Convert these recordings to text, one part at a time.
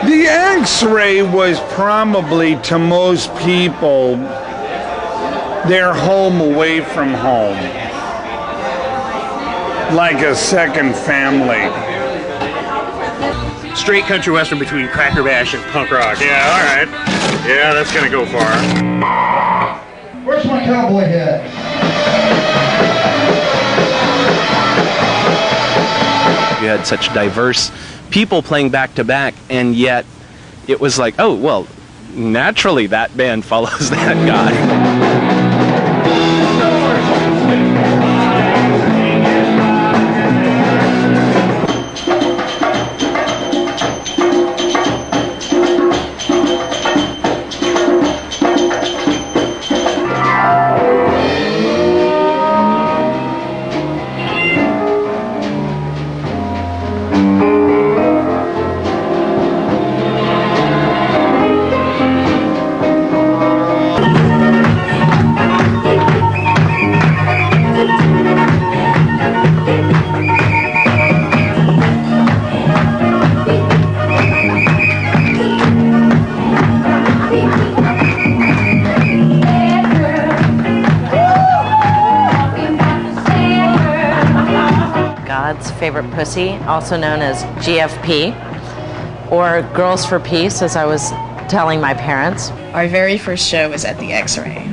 The X-ray was probably, to most people, their home away from home. Like a second family. Straight country western between Cracker Bash and punk rock. Yeah, all right. Yeah, that's gonna go far. Where's my cowboy hat? You had such diverse people playing back to back, and yet it was like, oh, well, naturally that band follows that guy. Favorite Pussy, also known as GFP, or Girls for Peace, as I was telling my parents. Our very first show was at the X-Ray,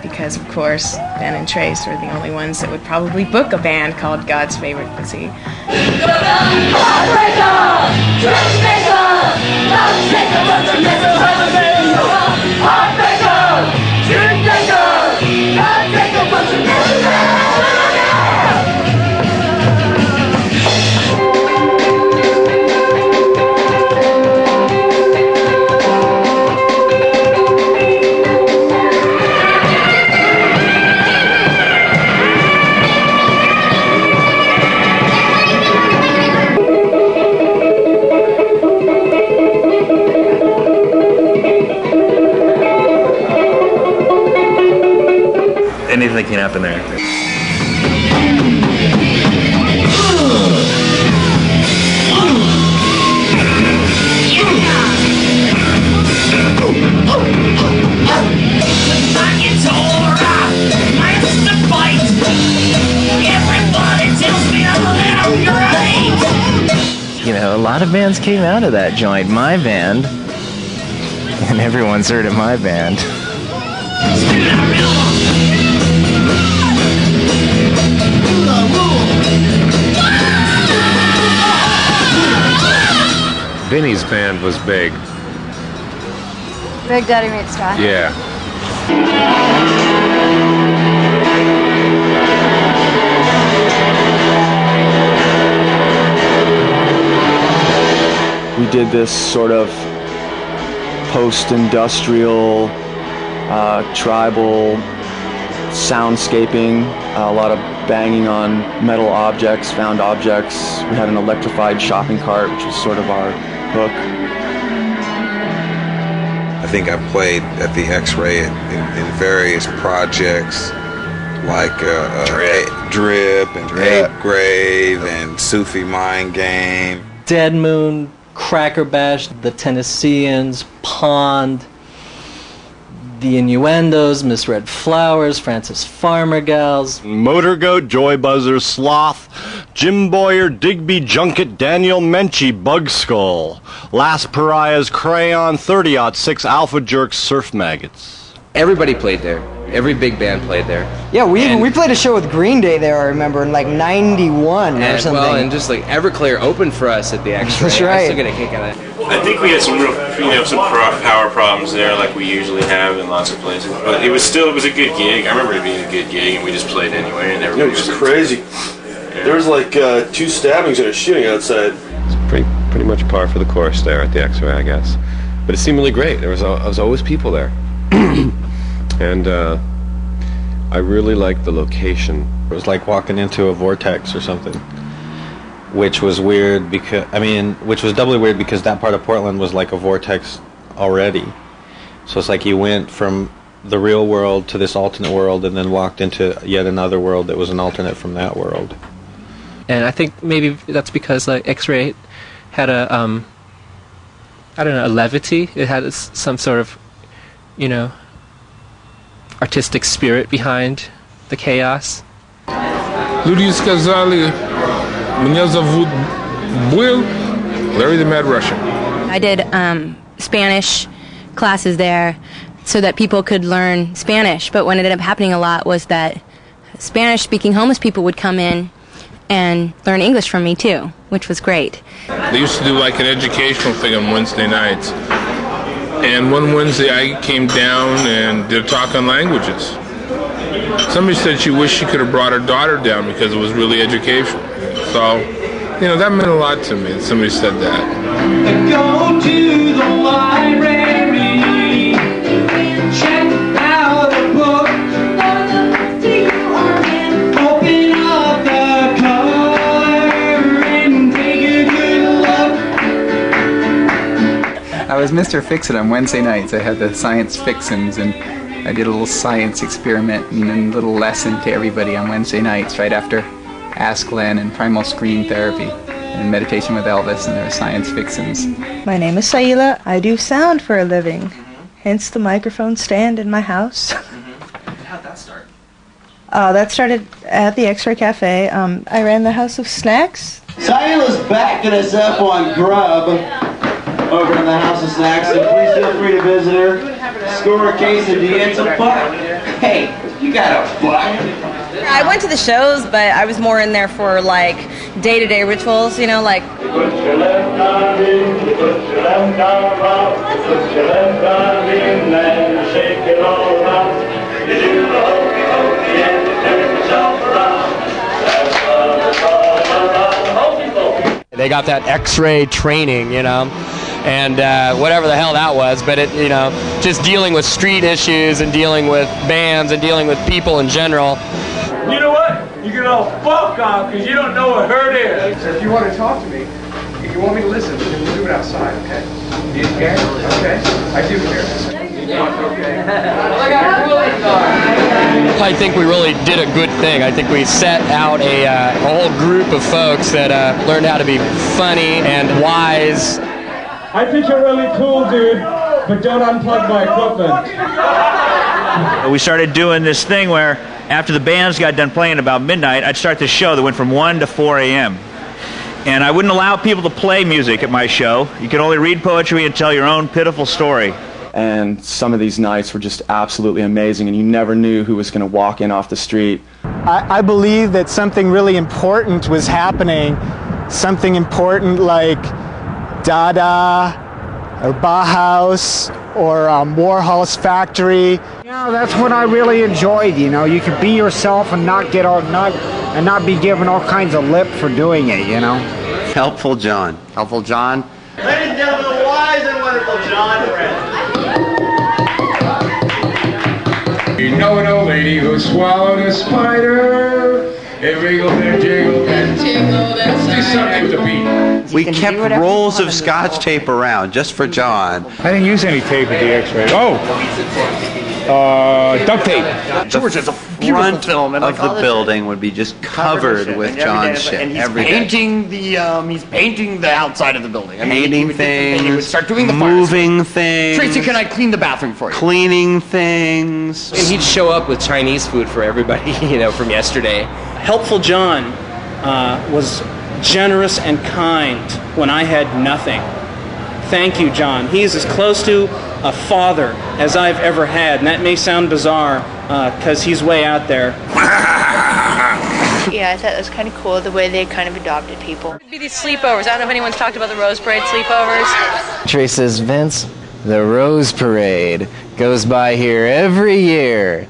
because of course Ben and Trace were the only ones that would probably book a band called God's Favorite Pussy. Anything can happen there. You know, a lot of bands came out of that joint. My band, and everyone's heard of my band. Vinny's band was big. Big Daddy Meets Scott? Yeah. We did this sort of post-industrial, tribal soundscaping, a lot of banging on metal objects, found objects. We had an electrified shopping cart, which was sort of our hook. I think I played at the X-Ray in various projects like Drip and Ape Grave and Sufi Mind Game. Dead Moon, Cracker Bash, the Tennesseans, Pond, the Innuendos, Misread Flowers, Francis Farmer Gals, Motor Goat, Joy Buzzer, Sloth, Jim Boyer, Digby Junket, Daniel Menchie, Bug Skull, Last Pariahs, Crayon, 30-06, Alpha Jerks, Surf Maggots. Everybody played there. Every big band played there. Yeah, we played a show with Green Day there, I remember, in like 91 or something. Well, and just like Everclear opened for us at the X-Ray. That's right. I still get a kick out of that. I think we had some real, some power problems there, like we usually have in lots of places. But it was a good gig. I remember it being a good gig, and we just played anyway, and everybody was crazy. There was like 2 stabbings and a shooting outside. It's pretty much par for the course there at the X-Ray, I guess. But it seemed really great. There was always people there, and I really liked the location. It was like walking into a vortex or something. Which was weird because, which was doubly weird because that part of Portland was like a vortex already. So it's like you went from the real world to this alternate world and then walked into yet another world that was an alternate from that world. And I think maybe that's because like X-Ray had a I don't know, a levity. It had some sort of, artistic spirit behind the chaos. Люди сказали, меня зовут Will, Larry the Mad Russian. I did Spanish classes there so that people could learn Spanish, but what ended up happening a lot was that Spanish-speaking homeless people would come in and learn English from me too, which was great. They used to do like an educational thing on Wednesday nights. And one Wednesday I came down and did a talk on languages. Somebody said she wished she could have brought her daughter down because it was really educational. So, that meant a lot to me that somebody said that. Go to the library, check out a book, open up the cover and take a good look. I was Mr. Fix-It on Wednesday nights. I had the science fixins, and I did a little science experiment and a little lesson to everybody on Wednesday nights right after Ask Len and Primal Screen Therapy and Meditation with Elvis, and there were science fixins. My name is Saila. I do sound for a living, hence the microphone stand in my house. How'd that start? That started at the X-Ray Cafe. I ran the House of Snacks. Saila's backing us up on grub over in the House of Snacks, so please feel free to visit her. Score a quesadilla. It's a buck. Hey, you got a buck. I went to the shows, but I was more in there for like day-to-day rituals, like. Put your left arm in, put your left arm out, put your left arm in and shake it all around. You do the hokey pokey and you turn yourself around. That's all hokey pokey. They got that X-ray training, and whatever the hell that was, but it, just dealing with street issues and dealing with bands and dealing with people in general. You know what? You get all fuck off because you don't know what hurt is. If you want to talk to me, if you want me to listen, then we'll do it outside, okay? Do you care? Okay? I do care. Okay. I think we really did a good thing. I think we set out a whole group of folks that learned how to be funny and wise. I think you're really cool, dude, but don't unplug my equipment. We started doing this thing where after the bands got done playing about midnight, I'd start the show that went from 1 to 4 a.m. And I wouldn't allow people to play music at my show. You could only read poetry and tell your own pitiful story. And some of these nights were just absolutely amazing, and you never knew who was going to walk in off the street. I believe that something really important was happening. Something important like Dada or Bauhaus or Warhol's Factory. That's what I really enjoyed. You could be yourself and not be given all kinds of lip for doing it. Helpful John. Helpful John. Ladies and gentlemen, the wise and wonderful John Brett. You know an old lady who swallowed a spider. It wriggled and jiggled and tingled. Let's do something with the beat. We kept rolls of Scotch tape around just for John. I didn't use any tape at the X-ray. Duct tape. George is a front film, and of the building would be just covered with John's shit. And he's painting the outside of the building. Painting things. He would start doing the moving things. Tracy, can I clean the bathroom for you? Cleaning things. And he'd show up with Chinese food for everybody, from yesterday. Helpful John was generous and kind when I had nothing. Thank you, John. He is as close to a father as I've ever had, and that may sound bizarre because he's way out there. Yeah, I thought it was kind of cool the way they kind of adopted people. It'd be these sleepovers. I don't know if anyone's talked about the Rose Parade sleepovers. Trey says, Vince, the Rose Parade goes by here every year.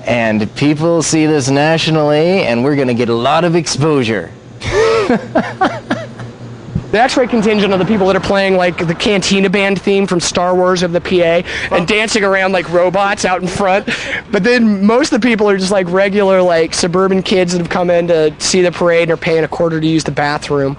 And people see this nationally, and we're going to get a lot of exposure. The X-Ray contingent of the people that are playing like the Cantina Band theme from Star Wars of the PA and dancing around like robots out in front. But then most of the people are just like regular like suburban kids that have come in to see the parade and are paying $0.25 to use the bathroom.